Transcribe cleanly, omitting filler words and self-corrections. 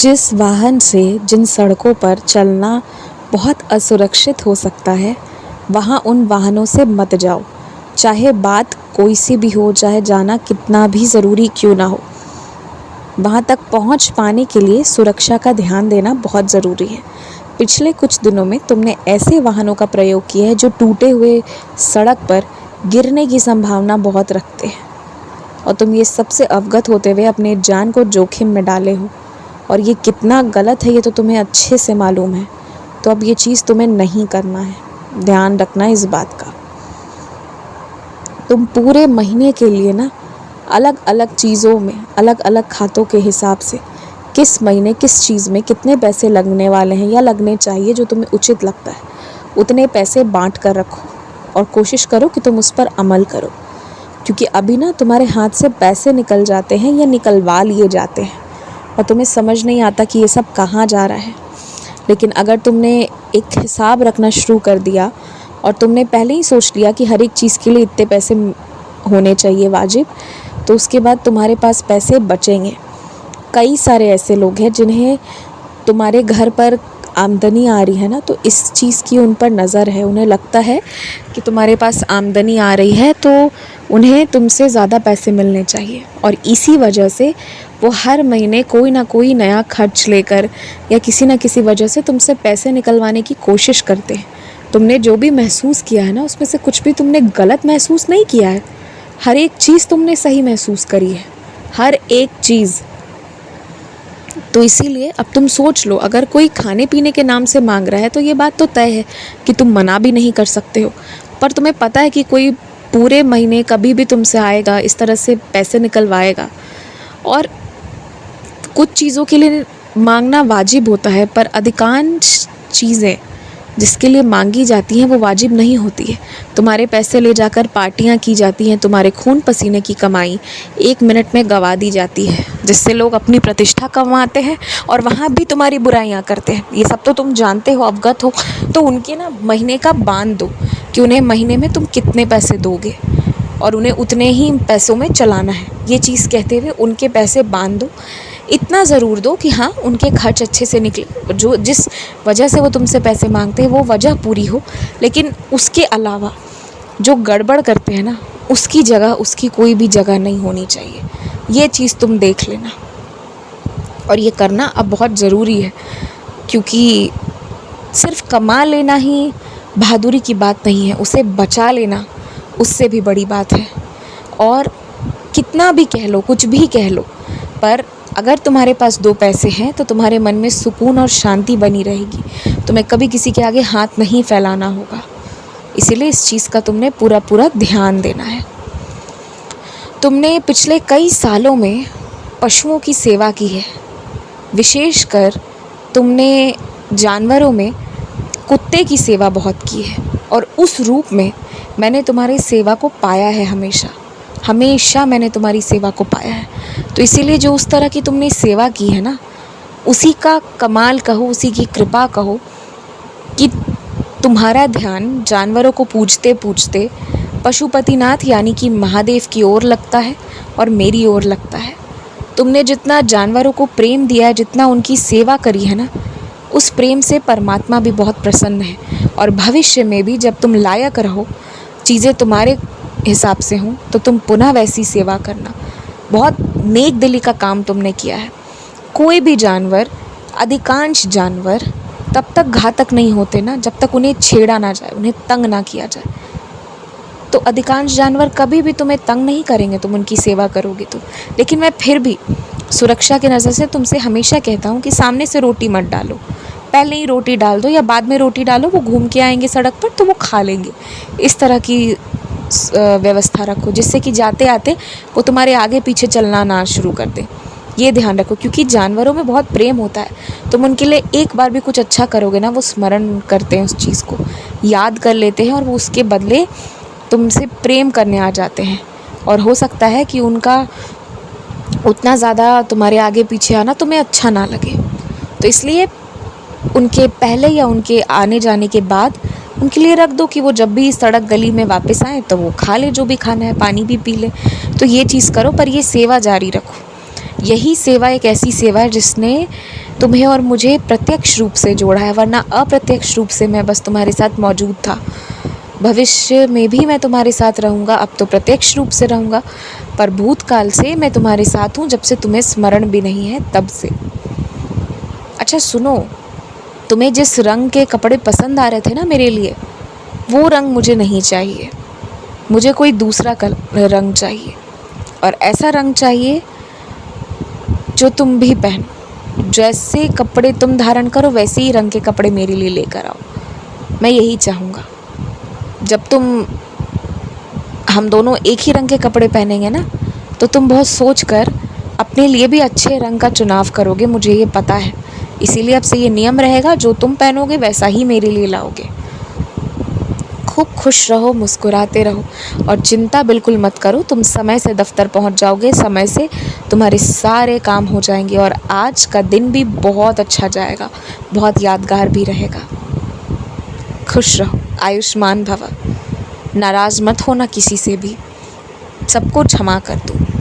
जिस वाहन से जिन सड़कों पर चलना बहुत असुरक्षित हो सकता है, वहाँ उन वाहनों से मत जाओ। चाहे बात कोई सी भी हो, चाहे जाना कितना भी ज़रूरी क्यों ना हो। वहाँ तक पहुँच पाने के लिए सुरक्षा का ध्यान देना बहुत ज़रूरी है। पिछले कुछ दिनों में तुमने ऐसे वाहनों का प्रयोग किया है जो टूटे हुए सड़क पर गिरने की संभावना बहुत रखते हैं, और तुम ये सबसे अवगत होते हुए अपने जान को जोखिम में डाले हो, और ये कितना गलत है ये तो तुम्हें अच्छे से मालूम है। तो अब ये चीज़ तुम्हें नहीं करना है, ध्यान रखना इस बात का। तुम पूरे महीने के लिए ना अलग अलग चीज़ों में, अलग अलग खातों के हिसाब से किस महीने किस चीज़ में कितने पैसे लगने वाले हैं या लगने चाहिए, जो तुम्हें उचित लगता है उतने पैसे बांट कर रखो, और कोशिश करो कि तुम उस पर अमल करो। क्योंकि अभी ना तुम्हारे हाथ से पैसे निकल जाते हैं या निकलवा लिए जाते हैं, और तुम्हें समझ नहीं आता कि ये सब कहाँ जा रहा है। लेकिन अगर तुमने एक हिसाब रखना शुरू कर दिया और तुमने पहले ही सोच लिया कि हर एक चीज़ के लिए इतने पैसे होने चाहिए वाजिब, तो उसके बाद तुम्हारे पास पैसे बचेंगे। कई सारे ऐसे लोग हैं जिन्हें तुम्हारे घर पर आमदनी आ रही है ना, तो इस चीज़ की उन पर नज़र है। उन्हें लगता है कि तुम्हारे पास आमदनी आ रही है तो उन्हें तुमसे ज़्यादा पैसे मिलने चाहिए, और इसी वजह से वो हर महीने कोई ना कोई नया खर्च लेकर या किसी ना किसी वजह से तुमसे पैसे निकलवाने की कोशिश करते हैं। तुमने जो भी महसूस किया है ना, उसमें से कुछ भी तुमने गलत महसूस नहीं किया है। हर एक चीज़ तुमने सही महसूस करी है, हर एक चीज़। तो इसीलिए अब तुम सोच लो, अगर कोई खाने पीने के नाम से मांग रहा है तो ये बात तो तय है कि तुम मना भी नहीं कर सकते हो। पर तुम्हें पता है कि कोई पूरे महीने कभी भी तुमसे आएगा, इस तरह से पैसे निकलवाएगा। और कुछ चीज़ों के लिए मांगना वाजिब होता है, पर अधिकांश चीज़ें जिसके लिए मांगी जाती हैं वो वाजिब नहीं होती है। तुम्हारे पैसे ले जाकर पार्टियां की जाती हैं, तुम्हारे खून पसीने की कमाई 1 मिनट में गवा दी जाती है, जिससे लोग अपनी प्रतिष्ठा कमाते हैं और वहाँ भी तुम्हारी बुराइयां करते हैं। ये सब तो तुम जानते हो, अवगत हो। तो उनके ना महीने का बांध दो कि उन्हें महीने में तुम कितने पैसे दोगे, और उन्हें उतने ही पैसों में चलाना है। ये चीज़ कहते हुए उनके पैसे बांध दो। इतना ज़रूर दो कि हाँ, उनके खर्च अच्छे से निकले, जो जिस वजह से वो तुमसे पैसे मांगते हैं वो वजह पूरी हो। लेकिन उसके अलावा जो गड़बड़ करते हैं ना, उसकी जगह उसकी कोई भी जगह नहीं होनी चाहिए। ये चीज़ तुम देख लेना, और ये करना अब बहुत ज़रूरी है। क्योंकि सिर्फ कमा लेना ही बहादुरी की बात नहीं है, उसे बचा लेना उससे भी बड़ी बात है। और कितना भी कह लो, कुछ भी कह लो, पर अगर तुम्हारे पास 2 पैसे हैं तो तुम्हारे मन में सुकून और शांति बनी रहेगी। तुम्हें कभी किसी के आगे हाथ नहीं फैलाना होगा। इसीलिए इस चीज़ का तुमने पूरा पूरा ध्यान देना है। तुमने पिछले कई सालों में पशुओं की सेवा की है। विशेषकर तुमने जानवरों में कुत्ते की सेवा बहुत की है, और उस रूप में मैंने तुम्हारी सेवा को पाया है। हमेशा मैंने तुम्हारी सेवा को पाया है। तो इसीलिए जो उस तरह की तुमने सेवा की है ना, उसी का कमाल कहो, उसी की कृपा कहो कि तुम्हारा ध्यान जानवरों को पूजते पूजते पशुपतिनाथ यानी कि महादेव की ओर लगता है और मेरी ओर लगता है। तुमने जितना जानवरों को प्रेम दिया है, जितना उनकी सेवा करी है ना, उस प्रेम से परमात्मा भी बहुत प्रसन्न है। और भविष्य में भी जब तुम लायक रहो, चीज़ें तुम्हारे हिसाब से हों, तो तुम पुनः वैसी सेवा करना। बहुत नेक दिली का काम तुमने किया है। कोई भी जानवर, अधिकांश जानवर तब तक घातक नहीं होते ना जब तक उन्हें छेड़ा ना जाए, उन्हें तंग ना किया जाए। तो अधिकांश जानवर कभी भी तुम्हें तंग नहीं करेंगे, तुम उनकी सेवा करोगे तो। लेकिन मैं फिर भी सुरक्षा की नज़र से तुमसे हमेशा कहता हूँ कि सामने से रोटी मत डालो। पहले ही रोटी डाल दो या बाद में रोटी डालो, वो घूम के आएंगे सड़क पर तो वो खा लेंगे। इस तरह की व्यवस्था रखो, जिससे कि जाते आते वो तुम्हारे आगे पीछे चलना ना शुरू कर दे। ये ध्यान रखो, क्योंकि जानवरों में बहुत प्रेम होता है। तुम उनके लिए एक बार भी कुछ अच्छा करोगे ना, वो स्मरण करते हैं, उस चीज़ को याद कर लेते हैं, और वो उसके बदले तुमसे प्रेम करने आ जाते हैं। और हो सकता है कि उनका उतना ज़्यादा तुम्हारे आगे पीछे आना तुम्हें अच्छा ना लगे। तो इसलिए उनके पहले या उनके आने जाने के बाद उनके लिए रख दो कि वो जब भी सड़क गली में वापस आए तो वो खा ले जो भी खाना है, पानी भी पी ले। तो ये चीज़ करो, पर ये सेवा जारी रखो। यही सेवा एक ऐसी सेवा है जिसने तुम्हें और मुझे प्रत्यक्ष रूप से जोड़ा है, वरना अप्रत्यक्ष रूप से मैं बस तुम्हारे साथ मौजूद था। भविष्य में भी मैं तुम्हारे साथ रहूँगा, अब तो प्रत्यक्ष रूप से रहूँगा, पर भूतकाल से मैं तुम्हारे साथ हूँ, जब से तुम्हें स्मरण भी नहीं है तब से। अच्छा सुनो, तुम्हें जिस रंग के कपड़े पसंद आ रहे थे ना मेरे लिए, वो रंग मुझे नहीं चाहिए। मुझे कोई दूसरा रंग चाहिए, और ऐसा रंग चाहिए जो तुम भी पहनो। जैसे कपड़े तुम धारण करो वैसे ही रंग के कपड़े मेरे लिए लेकर आओ। मैं यही चाहूँगा। जब हम दोनों एक ही रंग के कपड़े पहनेंगे ना, तो तुम बहुत सोच कर अपने लिए भी अच्छे रंग का चुनाव करोगे, मुझे ये पता है। इसीलिए अब से ये नियम रहेगा, जो तुम पहनोगे वैसा ही मेरे लिए लाओगे। खूब खुश रहो, मुस्कुराते रहो, और चिंता बिल्कुल मत करो। तुम समय से दफ्तर पहुंच जाओगे, समय से तुम्हारे सारे काम हो जाएंगे, और आज का दिन भी बहुत अच्छा जाएगा, बहुत यादगार भी रहेगा। खुश रहो, आयुष्मान भव। नाराज़ मत होना किसी से भी, सबको क्षमा कर दो।